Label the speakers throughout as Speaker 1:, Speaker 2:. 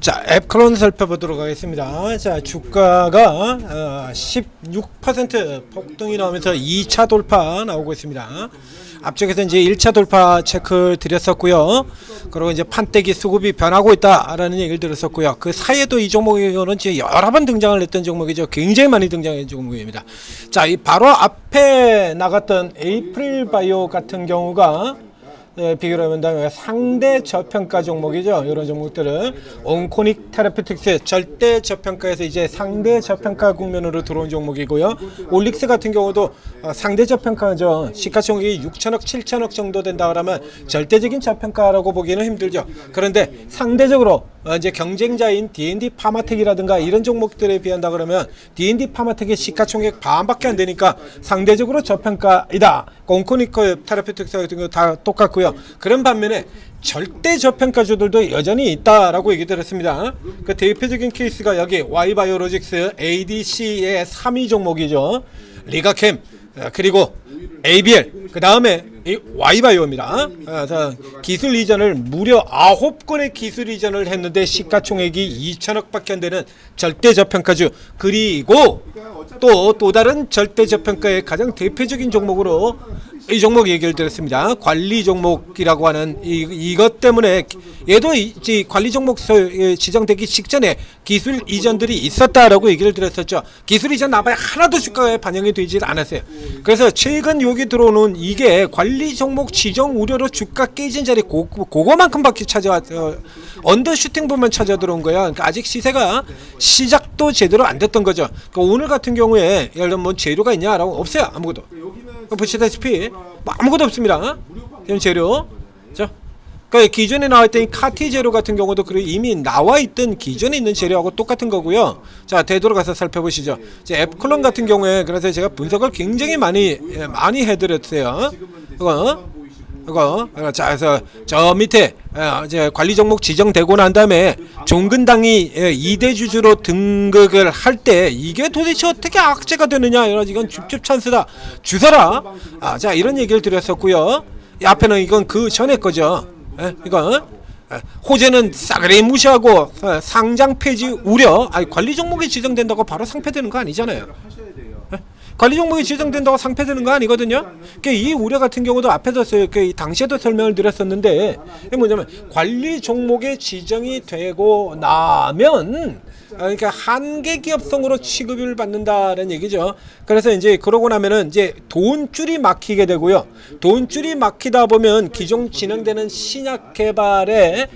Speaker 1: 자, 앱클론 살펴보도록 하겠습니다. 자, 주가가 16% 폭등이 나오면서 2차 돌파 나오고 있습니다. 앞쪽에서 이제 1차 돌파 체크 드렸었고요. 그리고 이제 판때기 수급이 변하고 있다라는 얘기를 들었었고요. 그 사이에도 이 종목에는 이제 여러 번 등장을 했던 종목이죠. 굉장히 많이 등장한 종목입니다. 자, 이 바로 앞에 나갔던 에이프릴 바이오 같은 경우가 비교를 하면 상대 저평가 종목이죠. 이런 종목들은 온코닉 테라피틱스 절대 저평가에서 이제 상대 저평가 국면으로 들어온 종목이고요. 올릭스 같은 경우도 상대 저평가죠. 시가총액이 6천억 7천억 정도 된다 그러면 절대적인 저평가라고 보기는 힘들죠. 그런데 상대적으로 이제 경쟁자인 D&D 파마텍이라든가 이런 종목들에 비한다 그러면 D&D 파마텍의 시가총액 반밖에 안 되니까 상대적으로 저평가이다. 온코닉 테라피틱스 같은 경우 다 똑같고요. 그런 반면에 절대 저평가주들도 여전히 있다라고 얘기 들었습니다. 그 대표적인 케이스가 여기 Y바이오로직스 ADC의 3위 종목이죠. 리가캠 그리고 ABL 그 다음에 Y바이오입니다. 기술 이전을 무려 9건의 기술 이전을 했는데 시가총액이 2천억 밖에 안 되는 절대 저평가주, 그리고 또 다른 절대 저평가의 가장 대표적인 종목으로 이 종목 얘기를 드렸습니다. 관리 종목이라고 하는 이것 때문에 얘도 관리 종목 지정되기 직전에 기술 이전들이 있었다라고 얘기를 드렸었죠. 기술 이전 나봐야 하나도 주가에 반영이 되질 않았어요. 그래서 최근 여기 들어오는 이게 관리 종목 지정 우려로 주가 깨진 자리 그거만큼밖에 찾아왔어요. 언더슈팅분만 찾아 들어온 거야. 그러니까 아직 시세가 시작도 제대로 안 됐던 거죠. 그러니까 오늘 같은 경우에 예를 들면 뭐 재료가 있냐라고 없어요. 아무것도. 보시다시피 뭐 아무것도 없습니다. 지금 재료. 자, 그러니까 기존에 나와있던 카티 재료 같은 경우도 이미 나와있던 기존에 있는 재료하고 똑같은 거고요. 자, 되돌아가서 살펴보시죠. 앱클론 같은 경우에 그래서 제가 분석을 굉장히 많이 해드렸어요. 자, 그래서 저 밑에 이제 관리 종목 지정되고 난 다음에 종근당이 2대 주주로 등극을 할 때 이게 도대체 어떻게 악재가 되느냐, 이건 줍줍 찬스다, 주사라. 자, 이런 얘기를 드렸었고요. 이 앞에는 이건 그 전에 거죠. 이건 호재는 싸그리 무시하고 상장 폐지 우려. 관리 종목이 지정된다고 바로 상폐되는 거 아니잖아요. 관리 종목이 지정된다고 상폐되는 거 아니거든요. 이 우려 같은 경우도 앞에서 당시에도 설명을 드렸었는데, 이게 뭐냐면 관리 종목에 지정이 되고 나면 그러니까 한계 기업성으로 취급을 받는다는 얘기죠. 그래서 이제 그러고 나면은 이제 돈줄이 막히게 되고요. 돈줄이 막히다 보면 기존 진행되는 신약 개발에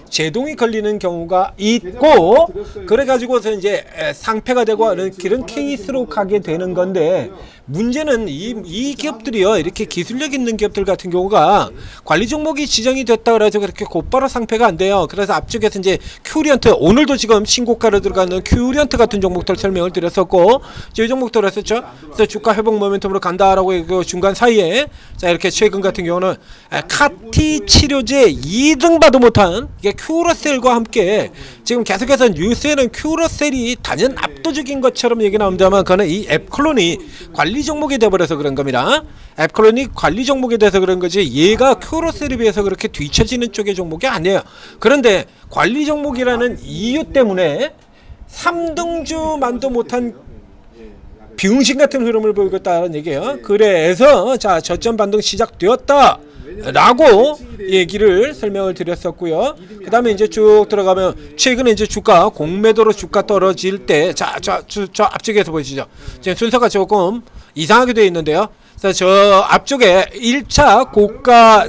Speaker 1: 제동이 걸리는 경우가 있고, 그래가지고서 이제 상폐가 되고 하는 그런 케이스로 가게 되는 건데, 문제는 이 기업들이요, 이렇게 기술력 있는 기업들 같은 경우가 관리 종목이 지정이 됐다 그래서 그렇게 곧바로 상폐가 안 돼요. 그래서 앞쪽에서 이제 큐리언트, 오늘도 지금 신고가로 들어가는 큐리언트 같은 종목들 설명을 드렸었고, 이 종목들 했었죠. 그래서 주가 회복 모멘텀으로 간다라고 그 중간 사이에, 자, 이렇게 최근 같은 경우는 카티 치료제 2등받도 못한 이게 큐러셀과 함께 지금 계속해서 뉴스에는 큐러셀이 단연 압도적인 것처럼 얘기 나옵니다만, 그거는 이 앱클론이 관리 종목이 돼버려서 그런 겁니다. 앱클론이 관리 종목이 돼서 그런 거지, 얘가 큐러셀에 비해서 그렇게 뒤처지는 쪽의 종목이 아니에요. 그런데 관리 종목이라는 이유 때문에 3등주만도 못한 병신 같은 흐름을 보이고 있다는 얘기예요. 그래서 자, 저점 반등 시작되었다 라고 얘기를 설명을 드렸었고요. 그 다음에 이제 쭉 들어가면 최근에 이제 주가 공매도로 주가 떨어질 때, 저 앞쪽에서 보시죠. 지금 순서가 조금 이상하게 되어 있는데요. 그래서 저 앞쪽에 1차 고가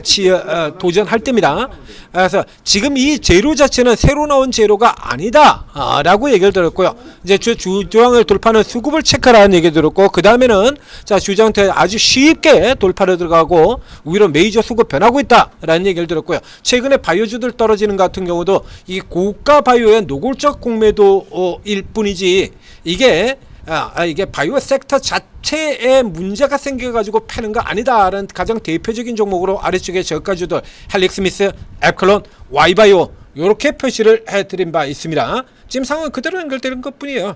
Speaker 1: 도전할 때입니다. 그래서 지금 이 재료 자체는 새로 나온 재료가 아니다 라고 얘기를 들었고요. 이제 주저항을 돌파하는 수급을 체크하라는 얘기 들었고, 그 다음에는 자, 주저항대 아주 쉽게 돌파를 들어가고 오히려 메이저 수급 변하고 있다 라는 얘기를 들었고요. 최근에 바이오주들 떨어지는 같은 경우도 이 고가 바이오의 노골적 공매도일 뿐이지, 이게 바이오 섹터 자체에 문제가 생겨가지고 패는 거 아니다라는 가장 대표적인 종목으로 아래쪽에 저가주들 헬릭스미스, 앱클론, Y바이오 이렇게 표시를 해드린 바 있습니다. 지금 상황은 그대로 연결되는 것 뿐이에요.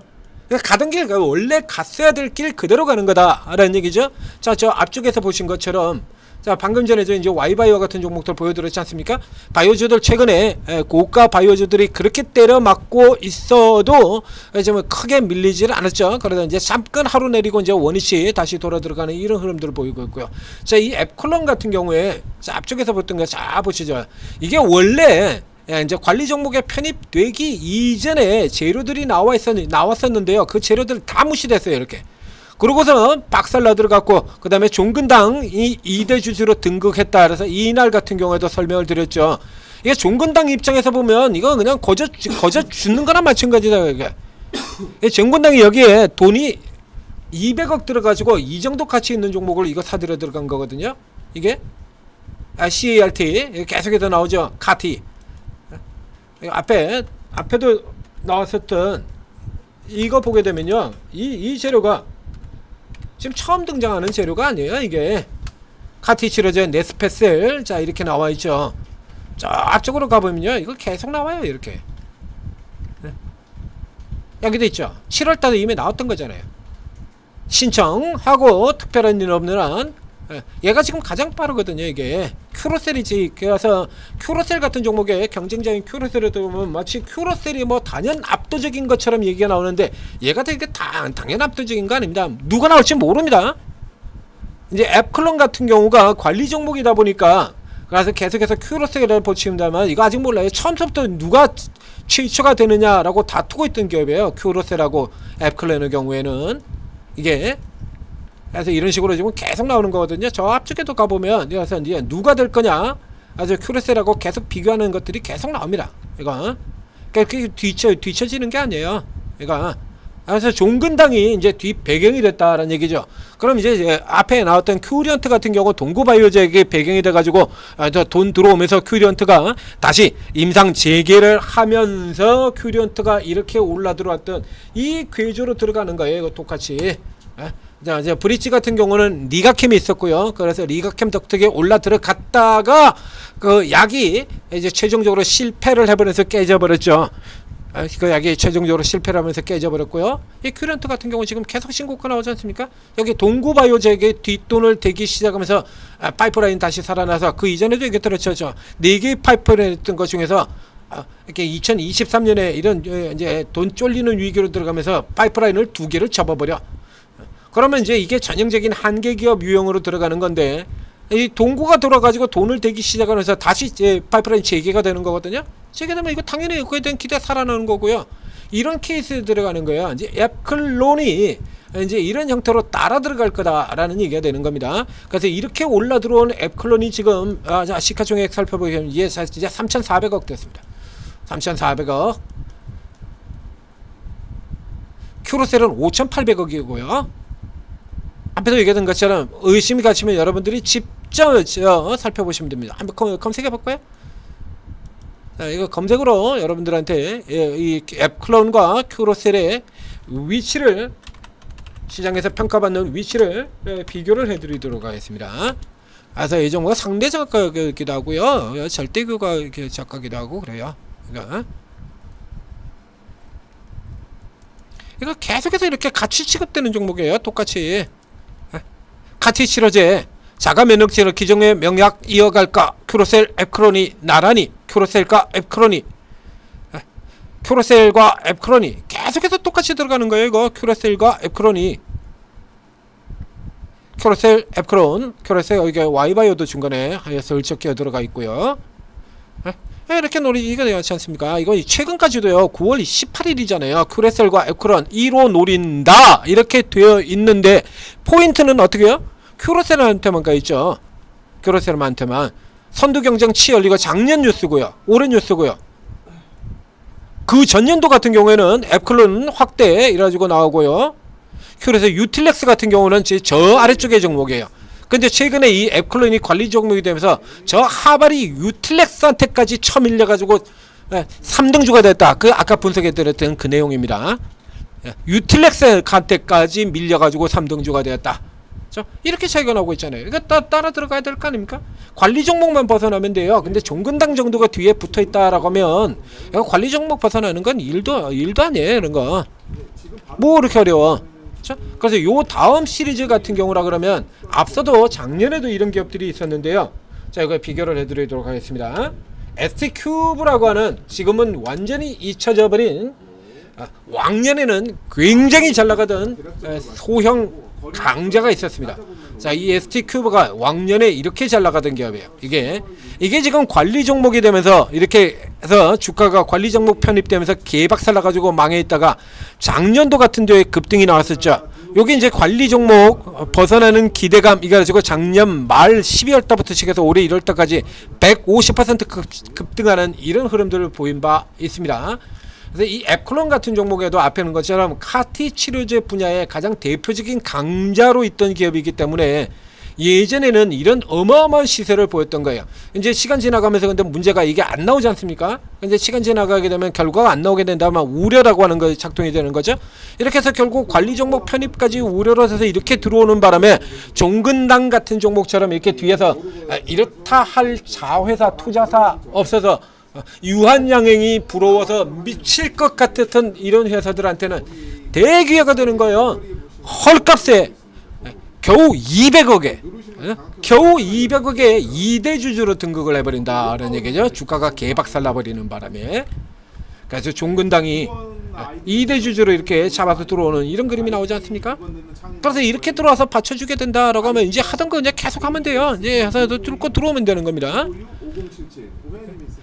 Speaker 1: 가던 길, 원래 갔어야 될 길 그대로 가는 거다라는 얘기죠. 자, 저 앞쪽에서 보신 것처럼 자, 방금 전에 저 이제 Y바이오 같은 종목들 보여드렸지 않습니까? 바이오주들 최근에 고가 바이오주들이 그렇게 때려 맞고 있어도 좀 크게 밀리지를 않았죠. 그러다 이제 잠깐 하루 내리고 이제 원위치 다시 돌아 들어가는 이런 흐름들을 보이고 있고요. 자, 이 앱클론 같은 경우에 자, 앞쪽에서 봤던 거 자 보시죠. 이게 원래 이제 관리 종목에 편입되기 이전에 재료들이 나왔었는데요. 그 재료들 다 무시됐어요. 이렇게. 그러고서 박살나 들어갔고, 그 다음에 종근당이 2대 주주로 등극했다. 그래서 이날 같은 경우에도 설명을 드렸죠. 이게 종근당 입장에서 보면 이거 그냥 거저 주는 거나 마찬가지다. 이게 종근당이 여기에 돈이 200억 들어가지고 이 정도 가치 있는 종목을 이거 사들여 들어간 거거든요. 이게 CART 계속해서 나오죠. 카티 앞에도 나왔었던 이거 보게 되면요, 이 재료가 지금 처음 등장하는 재료가 아니에요. 이게 카티치로제 네스페셀 자 이렇게 나와 있죠. 자 앞쪽으로 가보면요, 이거 계속 나와요. 이렇게 여기도 있죠. 7월달에 이미 나왔던 거잖아요. 신청하고 특별한 일 없는 한 얘가 지금 가장 빠르거든요. 이게 큐로셀이지. 그래서 큐로셀 같은 종목에 경쟁자인 큐로셀을 보면 마치 큐로셀이 뭐 단연 압도적인 것처럼 얘기가 나오는데 얘가 되게 당연 압도적인 거 아닙니다. 누가 나올지 모릅니다. 이제 앱클론 같은 경우가 관리 종목이다 보니까 그래서 계속해서 큐로셀을 보칩니다만 이거 아직 몰라요. 처음부터 누가 취처가 되느냐라고 다투고 있던 기업이에요. 큐로셀하고 앱클론의 경우에는 이게 그래서 이런 식으로 지금 계속 나오는 거거든요. 저 앞쪽에도 가보면 그래서 이제 누가 될 거냐, 아주 큐레셀하고 계속 비교하는 것들이 계속 나옵니다. 이거 그게 뒤처지는 게 아니에요. 이거 그래서 종근당이 이제 뒷 배경이 됐다라는 얘기죠. 그럼 이제 앞에 나왔던 큐리언트 같은 경우 동구바이오제약이 배경이 돼가지고 돈 들어오면서 큐리언트가 다시 임상 재개를 하면서 큐리언트가 이렇게 올라 들어왔던 이 궤조로 들어가는 거예요. 이거 똑같이. 자, 이제 브릿지 같은 경우는 리가캠이 있었고요. 그래서 리가캠 덕택에 올라 들어갔다가 그 약이 이제 최종적으로 실패를 해버려서 깨져버렸죠. 그 약이 최종적으로 실패를 하면서 깨져버렸고요. 이 큐런트 같은 경우 지금 계속 신고가 나오지 않습니까? 여기 동구바이오제약의 뒷돈을 대기 시작하면서 파이프라인 다시 살아나서 그 이전에도 얘기했더랬죠. 4개의 파이프라인 했던 것 중에서 이렇게 2023년에 이런 이제 돈 쫄리는 위기로 들어가면서 파이프라인을 2개를 접어버려. 그러면 이제 이게 전형적인 한계 기업 유형으로 들어가는 건데, 이 동구가 돌아가지고 돈을 대기 시작하면서 다시 이제 파이프라인 재개가 되는 거거든요. 재개되면 이거 당연히 그에 대한 기대 살아나는 거고요. 이런 케이스에 들어가는 거예요. 이제 앱클론이 이제 이런 형태로 따라 들어갈 거다라는 얘기가 되는 겁니다. 그래서 이렇게 올라 들어온 앱클론이 지금 시가총액 살펴보면 이게 이제 3,400억 됐습니다. 3,400억. 큐로셀은 5,800억이고요. 앞에서 얘기했던 것처럼 의심이 가시면 여러분들이 직접 살펴보시면 됩니다. 한번 검색해 볼까요? 자, 이거 검색으로 여러분들한테 이 앱클론과 큐로셀의 위치를, 시장에서 평가받는 위치를 비교를 해드리도록 하겠습니다. 그래서 이 종목은 상대 저가기도 하고요, 절대 저가기도 하고 그래요. 이거 계속해서 이렇게 같이 취급되는 종목이에요. 똑같이. 카티치로제 자가 면역체로 기존의 명약 이어갈까? 큐로셀 앱클론이 나란히 큐로셀과 앱클론이 계속해서 똑같이 들어가는 거예요. 이거 큐로셀과 앱클론이 큐로셀 앱클론 큐로셀 이게 Y바이오도 중간에 하여서 을적기어 들어가 있고요. 이렇게 노리기가 되지 않습니까? 이거 최근까지도요. 9월 18일이잖아요. 큐로셀과 앱클론 1호 노린다 이렇게 되어 있는데 포인트는 어떻게 해요? 큐로셀한테만 가있죠. 큐로셀한테만. 선두경쟁 치열리가 작년 뉴스고요. 올해 뉴스고요. 그 전년도 같은 경우에는 앱클론 확대 이래가지고 나오고요. 큐로셀 유틸렉스 같은 경우는 저 아래쪽의 종목이에요. 근데 최근에 이 앱클론이 관리 종목이 되면서 저 하발이 유틸렉스한테까지 쳐밀려가지고 3등주가 됐다. 그 아까 분석해드렸던 그 내용입니다. 유틸렉스한테까지 밀려가지고 3등주가 되었다. 이렇게 차이가 나고 있잖아요. 이거 따라 들어가야 될 거 아닙니까? 관리 종목만 벗어나면 돼요. 근데 종근당 정도가 뒤에 붙어 있다라고 하면 관리 종목 벗어나는 건 일도 아니에요. 이런 거. 뭐 이렇게 어려워. 그래서 요 다음 시리즈 같은 경우라 그러면 앞서도 작년에도 이런 기업들이 있었는데요. 자, 이거 비교를 해드리도록 하겠습니다. ST큐브라고 하는 지금은 완전히 잊혀져 버린 왕년에는 굉장히 잘 나가던 소형 강자가 있었습니다. 자, 이 ST큐브가 왕년에 이렇게 잘 나가던 기업이에요. 이게 지금 관리 종목이 되면서 이렇게 해서 주가가 관리 종목 편입되면서 개박살 나가지고 망해 있다가 작년도 같은 데에 급등이 나왔었죠. 여기 이제 관리 종목 벗어나는 기대감 이가지고 작년 말 12월 달부터 시작해서 올해 1월 달까지 150% 급등하는 이런 흐름들을 보인 바 있습니다. 그래서 이 앱클론 같은 종목에도 앞에 있는 것처럼 카티 치료제 분야의 가장 대표적인 강자로 있던 기업이기 때문에 예전에는 이런 어마어마한 시세를 보였던 거예요. 이제 시간 지나가면서 근데 문제가 이게 안 나오지 않습니까? 근데 시간 지나가게 되면 결과가 안 나오게 된다면 우려라고 하는 거 작동이 되는 거죠. 이렇게 해서 결국 관리 종목 편입까지 우려로 해서 이렇게 들어오는 바람에 종근당 같은 종목처럼 이렇게 뒤에서 이렇다 할 자회사 투자사 없어서 유한양행이 부러워서 미칠 것 같았던 이런 회사들한테는 대기회가 되는 거예요. 헐값에 겨우 200억에 겨우 200억에 2대 주주로 등극을 해버린다는 얘기죠. 주가가 개박살 나버리는 바람에. 그래서 종근당이 2대 주주로 이렇게 잡아서 들어오는 이런 그림이 나오지 않습니까? 그래서 이렇게 들어와서 받쳐주게 된다라고 하면 이제 하던 거 이제 계속 하면 돼요. 이제 회사에도 뚫고 들어오면 되는 겁니다.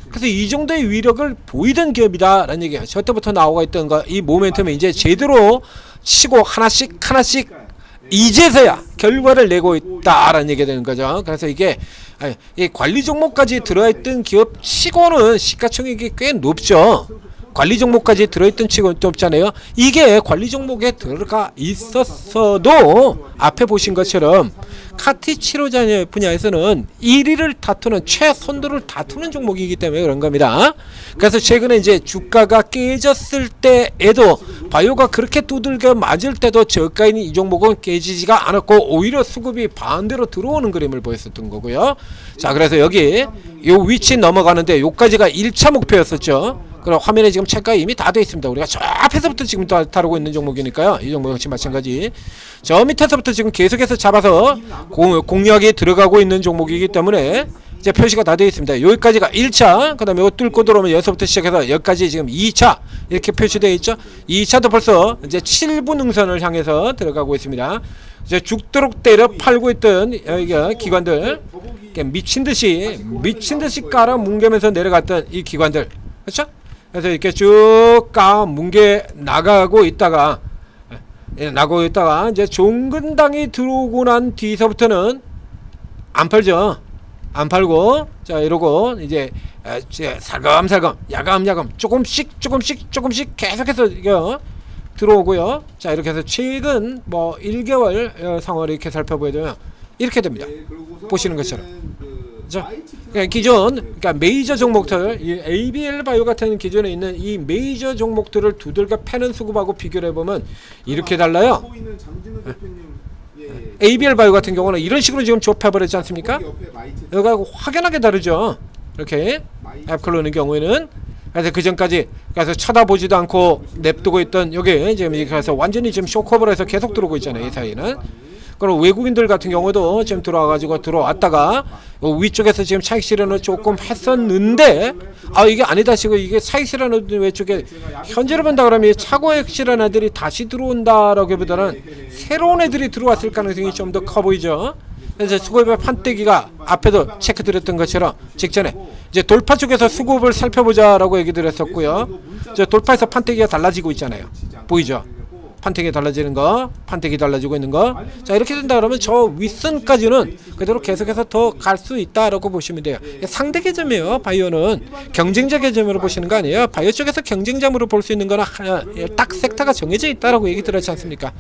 Speaker 1: 그래서 이 정도의 위력을 보이던 기업이다라는 얘기예요. 저때부터 나오고 있던 거 이 모멘텀이 이제 제대로 치고 하나씩 이제서야 결과를 내고 있다라는 얘기가 되는 거죠. 그래서 이게 이 관리 종목까지 들어있던 기업 치고는 시가총액이 꽤 높죠. 관리 종목까지 들어있던 치고는 높잖아요. 이게 관리 종목에 들어가 있었어도 앞에 보신 것처럼 카티 치료제 분야에서는 1위를 다투는 최선두를 다투는 종목이기 때문에 그런 겁니다. 그래서 최근에 이제 주가가 깨졌을 때에도 바이오가 그렇게 두들겨 맞을 때도 저가인 이 종목은 깨지지가 않았고 오히려 수급이 반대로 들어오는 그림을 보였었던 거고요. 자, 그래서 여기 요 위치 넘어가는데 요까지가 1차 목표였었죠. 그럼 화면에 지금 체크가 이미 다 되어 있습니다. 우리가 저 앞에서부터 지금 다루고 있는 종목이니까요. 이 종목 역시 마찬가지. 저 밑에서부터 지금 계속해서 잡아서 공략이 들어가고 있는 종목이기 때문에 이제 표시가 다 되어 있습니다. 여기까지가 1차, 그 다음에 이거 뚫고 들어오면 여기서부터 시작해서 여기까지 지금 2차 이렇게 표시되어 있죠. 2차도 벌써 이제 7분 능선을 향해서 들어가고 있습니다. 이제 죽도록 때려 팔고 있던 여기가 기관들 미친듯이 깔아 뭉개면서 내려갔던 이 기관들, 그렇죠? 그래서 이렇게 쭉 뭉개 나가고 있다가 이제 종근당이 들어오고 난 뒤서부터는 안 팔죠. 안 팔고 자 이러고 이제 살금살금 야금야금 조금씩 계속해서 이거 들어오고요. 자 이렇게 해서 최근 뭐 1개월 상황을 이렇게 살펴보게 되면 이렇게 됩니다. 보시는 것처럼. 그러니까 기존 그러니까 메이저 종목들 이 ABL 바이오 같은 기존에 있는 이 메이저 종목들을 두들겨 패는 수급하고 비교를 해보면 이렇게 달라요. ABL 바이오 같은 경우는 이런 식으로 지금 좁혀버렸지 않습니까? 여기가 확연하게 다르죠. 이렇게 앱클론의 경우에는 그래서 그 전까지 그래서 쳐다보지도 않고 냅두고 있던 여기 지금 이렇게 해서 완전히 지금 쇼커버를 해서 계속 들어오고 있잖아요. 이 사이는. 그리고 외국인들 같은 경우도 지금 들어와가지고 들어왔다가 위쪽에서 지금 차익 실현을 조금 했었는데 이게 아니다 싶고 이게 차익 실현을 외쪽에 현재로 본다 그러면 차고액 실현 애들이 다시 들어온다라기보다는 새로운 애들이 들어왔을 가능성이 좀 더 커 보이죠. 그래서 수급의 판때기가 앞에도 체크드렸던 것처럼 직전에 이제 돌파 쪽에서 수급을 살펴보자라고 얘기 드렸었고요. 저 돌파에서 판때기가 달라지고 있잖아요. 보이죠? 판택이 달라지는 거, 판택이 달라지고 있는 거. 자 이렇게 된다 그러면 저 윗선까지는 그대로 계속해서 더 갈 수 있다라고 보시면 돼요. 상대 개념이에요. 바이오는 경쟁자 개념으로 보시는 거 아니에요. 바이오 쪽에서 경쟁자로 볼 수 있는 거는 딱 섹터가 정해져 있다라고 얘기 들었지 않습니까?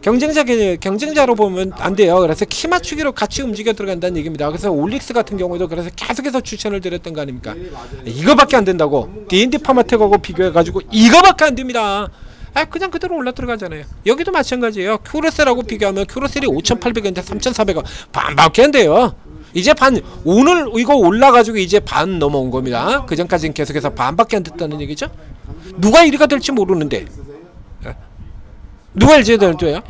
Speaker 1: 경쟁자로 보면 안 돼요. 그래서 키 맞추기로 같이 움직여 들어간다는 얘기입니다. 그래서 올릭스 같은 경우에도 그래서 계속해서 추천을 드렸던 거 아닙니까? 이거밖에 안 된다고. D&D 파마텍하고 비교해가지고 이거밖에 안 됩니다. 그냥 그대로 올라 들어가잖아요. 여기도 마찬가지예요. 큐로셀하고 비교하면 큐로셀이 5,800원인데 3,400원 반밖에 안 돼요. 이제 오늘 이거 올라가지고 이제 반 넘어온 겁니다. 그 전까지는 계속해서 반밖에 안 됐다는 얘기죠. 누가 1위가 될지 모르는데 누가 LG에 줘요?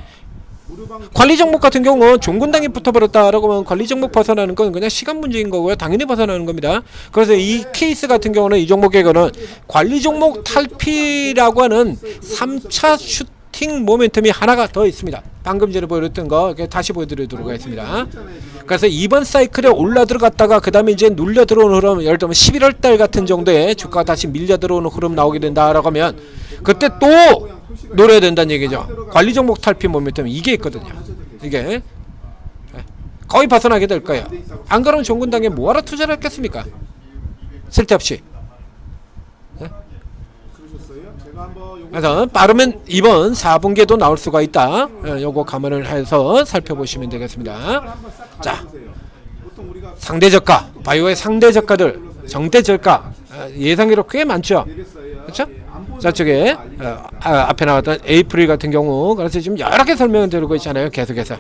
Speaker 1: 관리 종목 같은 경우 종군당이 붙어버렸다라고 하면 관리 종목 벗어나는 건 그냥 시간 문제인 거고요. 당연히 벗어나는 겁니다. 그래서 이 케이스 같은 경우는 이 종목에게는 관리 종목 탈피라고 하는 3차 슈팅 모멘텀이 하나가 더 있습니다. 방금 전에 보여드렸던 거 다시 보여드리도록 하겠습니다. 그래서 이번 사이클에 올라 들어갔다가 그 다음에 이제 눌려 들어오는 흐름, 예를 들면 11월달 같은 정도에 주가가 다시 밀려 들어오는 흐름 나오게 된다라고 하면 그때 또 노려야 된다는 얘기죠. 관리 종목 탈피 모멘텀 이게 있거든요. 이게 거의 벗어나게 될 거예요. 안 그러면 종군당에 뭐하러 투자를 했겠습니까? 쓸데없이. 그래서 빠르면 이번 4분기에도 나올 수가 있다. 요거 감안을 해서 살펴보시면 되겠습니다. 자, 상대저가, 바이오의 상대저가들, 정대저가 예상외로 꽤 많죠. 그렇죠? 저쪽에 앞에 나왔던 에이프릴 같은 경우, 그래서 지금 여러 개 설명을 드리고 있잖아요. 계속해서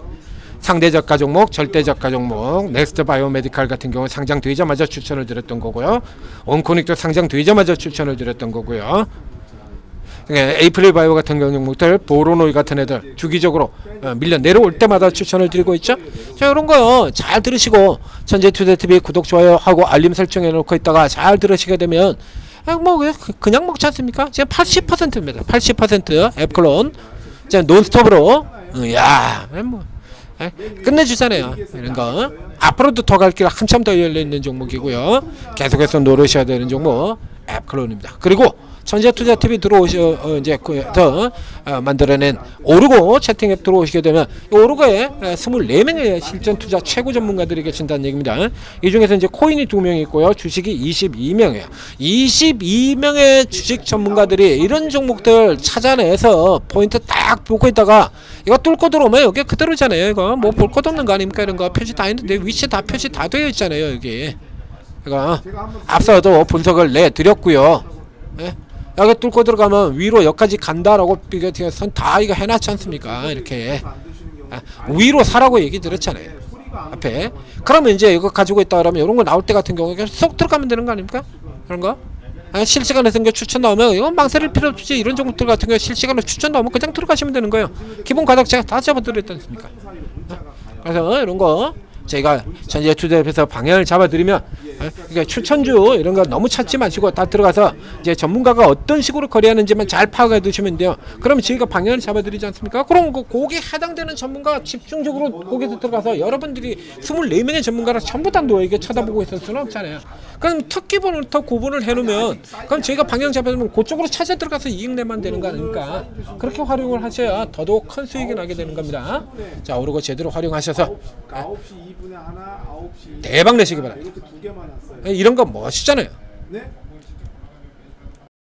Speaker 1: 상대저가 종목, 절대저가 종목, 넥스트 바이오메디칼 같은 경우 상장되자마자 추천을 드렸던 거고요. 온코닉도 상장되자마자 추천을 드렸던 거고요. 에이프릴 바이오 같은 종목들, 보로노이 같은 애들 주기적으로 밀려 내려올 때마다 추천을 드리고 있죠. 자, 이런 거 잘 들으시고 천재투자TV 구독, 좋아요 하고 알림 설정해 놓고 있다가 잘 들으시게 되면 뭐 그냥 먹지 않습니까? 지금 80%입니다. 80% 앱클론 이제 논스톱으로 뭐 끝내주잖아요. 이런 거 앞으로도 더 갈 길 한참 더 열려있는 종목이고요. 계속해서 노르셔야 되는 종목 앱클론입니다. 그리고 천재투자TV 들어오셔 이제 더 만들어낸 오르고 채팅 앱 들어오시게 되면 오르고에 24명의 실전 투자 최고 전문가들이 계신다는 얘기입니다. 이 중에서 이제 코인이 2명 있고요. 주식이 22명이에요. 22명의 주식 전문가들이 이런 종목들 찾아내서 포인트 딱 보고 있다가 이거 뚫고 들어오면 여기 그대로잖아요. 이거 뭐 볼 것도 없는 거 아닙니까? 이런 거 표시 다 했는데 위치 다 표시 다 되어 있잖아요. 여기 이거 앞서도 분석을 내드렸고요. 예? 여기 뚫고 들어가면 위로 여기까지 간다라고 선 다 이거 해놨지 않습니까? 이렇게 위로 사라고 얘기 드렸잖아요. 앞에. 그러면 이제 이거 가지고 있다 그러면 이런 거 나올 때 같은 경우에 쏙 들어가면 되는 거 아닙니까? 그런 거? 실시간에서 추천 나오면 이건 망설일 필요 없이 이런 종목들 같은 경우에 실시간으로 추천 나오면 그냥 들어가시면 되는 거예요. 기본 가격 제가 다 잡아드렸지 않습니까? 그래서 이런 거 저희가 전재투자에서 방향을 잡아드리면 그러니까 추천주 이런 거 너무 찾지 마시고 다 들어가서 이제 전문가가 어떤 식으로 거래하는지만 잘 파악해 두시면 돼요. 그러면 저희가 방향을 잡아드리지 않습니까? 그럼 거기에 해당되는 전문가 집중적으로 거기서 들어가서 여러분들이 24명의 전문가를 전부 다 너에게 쳐다보고 있을 수는 없잖아요. 그럼 특기분을 더 구분을 해놓으면 그럼 저희가 방향 잡아주면 그쪽으로 찾아 들어가서 이익 내면 되는 거 아닙니까? 그렇게 활용을 하셔야 더더욱 큰 수익이 나게 되는 겁니다. 자, 오르고 제대로 활용하셔서 대박 내시기 바랍니다. 이런 거 멋있잖아요.